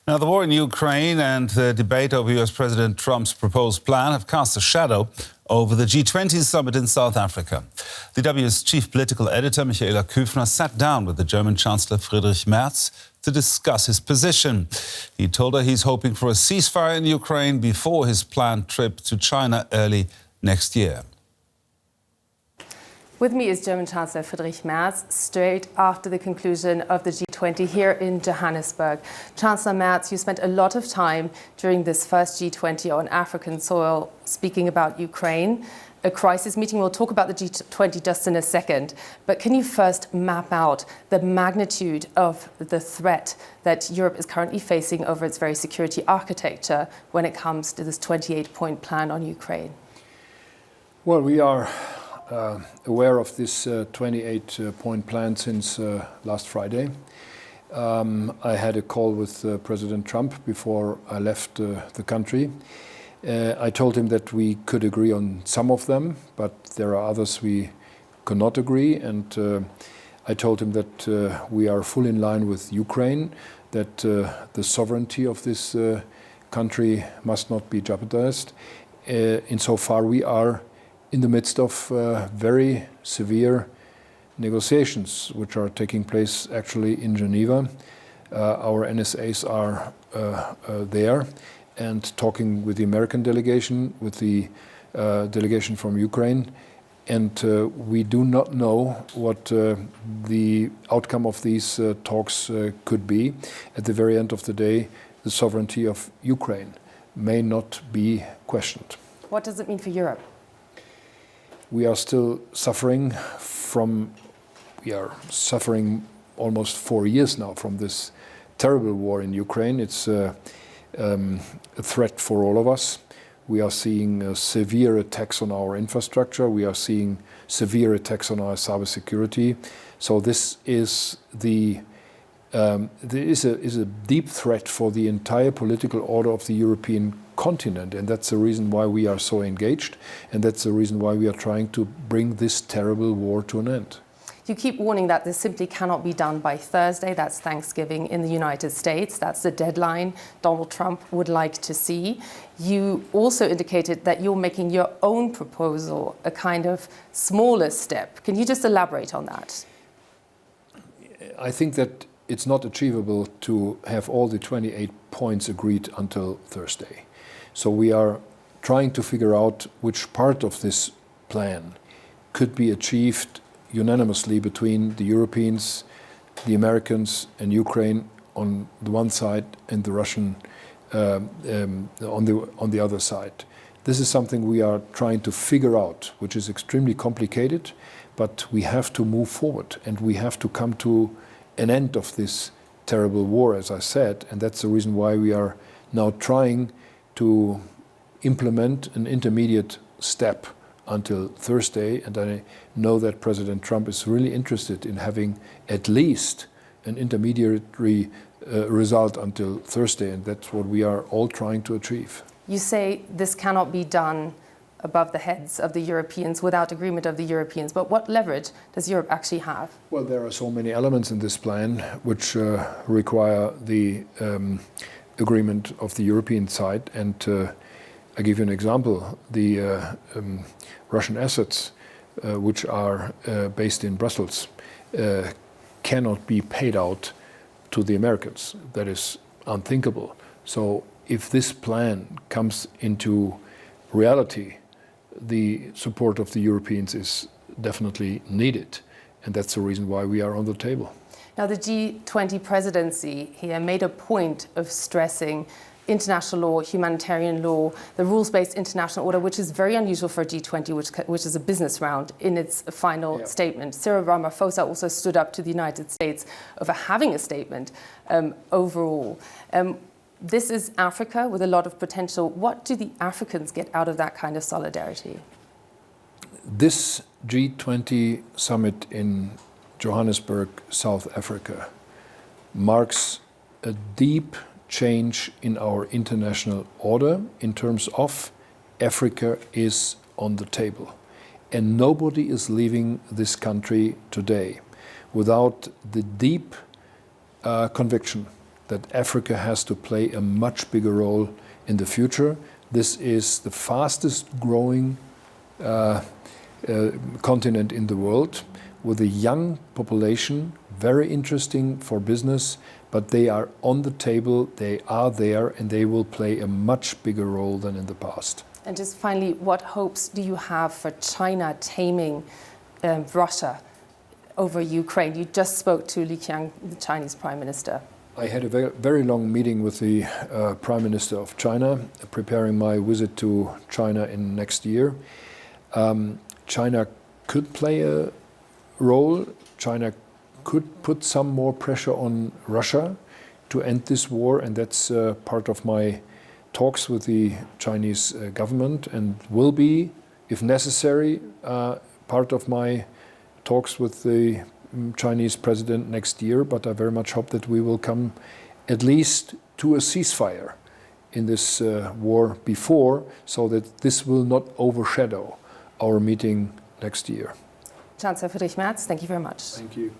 Now, the war in Ukraine and the debate over US President Trump's proposed plan have cast a shadow over the G20 summit in South Africa. DW's chief political editor, Michaela Küfner, sat down with the German Chancellor Friedrich Merz to discuss his position. He told her he's hoping for a ceasefire in Ukraine before his planned trip to China early next year. With me is German Chancellor Friedrich Merz, straight after the conclusion of the G20 here in Johannesburg. Chancellor Merz, you spent a lot of time during this first G20 on African soil speaking about Ukraine, a crisis meeting. We'll talk about the G20 just in a second. But can you first map out the magnitude of the threat that Europe is currently facing over its very security architecture when it comes to this 28-point plan on Ukraine? Well, we are aware of this 28-point plan since last Friday. I had a call with President Trump before I left the country. I told him that we could agree on some of them, but there are others we could not agree. And I told him that we are fully in line with Ukraine, that the sovereignty of this country must not be jeopardized. Insofar, we are in the midst of very severe negotiations, which are taking place actually in Geneva. Our NSAs are there and talking with the American delegation, with the delegation from Ukraine. And we do not know what the outcome of these talks could be. At the very end of the day, the sovereignty of Ukraine may not be questioned. What does it mean for Europe? We are still suffering almost 4 years now from this terrible war in Ukraine. It's a threat for all of us. We are seeing severe attacks on our infrastructure. We are seeing severe attacks on our cybersecurity. So this is a deep threat for the entire political order of the European continent, and that's the reason why we are so engaged, and that's the reason why we are trying to bring this terrible war to an end. You keep warning that this simply cannot be done by Thursday. That's Thanksgiving in the United States. That's the deadline Donald Trump would like to see. You also indicated that you're making your own proposal, a kind of smaller step. Can you just elaborate on that? I think that it's not achievable to have all the 28 points agreed until Thursday. So we are trying to figure out which part of this plan could be achieved unanimously between the Europeans, the Americans and Ukraine on the one side and the Russian on the other side. This is something we are trying to figure out, which is extremely complicated, but we have to move forward and we have to come to an end of this terrible war, as I said, and that's the reason why we are now trying to implement an intermediate step until Thursday, and I know that President Trump is really interested in having at least an intermediary result until Thursday, and that's what we are all trying to achieve. You say this cannot be done above the heads of the Europeans without agreement of the Europeans, but what leverage does Europe actually have? Well, there are so many elements in this plan which require the agreement of the European side, and I give you an example. The Russian assets which are based in Brussels cannot be paid out to the Americans. That is unthinkable. So if this plan comes into reality, the support of the Europeans is definitely needed, and that's the reason why we are on the table. Now, the G20 presidency here made a point of stressing international law, humanitarian law, the rules-based international order, which is very unusual for a G20, which is a business round in its final statement. Cyril Ramaphosa also stood up to the United States over having a statement overall. This is Africa with a lot of potential. What do the Africans get out of that kind of solidarity? This G20 summit in Johannesburg, South Africa, marks a deep change in our international order in terms of Africa is on the table. And nobody is leaving this country today without the deep conviction that Africa has to play a much bigger role in the future. This is the fastest growing continent in the world, with a young population, very interesting for business, but they are on the table, they are there, and they will play a much bigger role than in the past. And just finally, what hopes do you have for China taming Russia over Ukraine? You just spoke to Li Qiang, the Chinese Prime Minister. I had a very long meeting with the Prime Minister of China, preparing my visit to China in next year. China could play a role. China could put some more pressure on Russia to end this war, and that's part of my talks with the Chinese government, and will be, if necessary, part of my talks with the Chinese president next year. But I very much hope that we will come at least to a ceasefire in this war before, so that this will not overshadow our meeting next year. Chancellor Friedrich Merz, thank you very much. Thank you.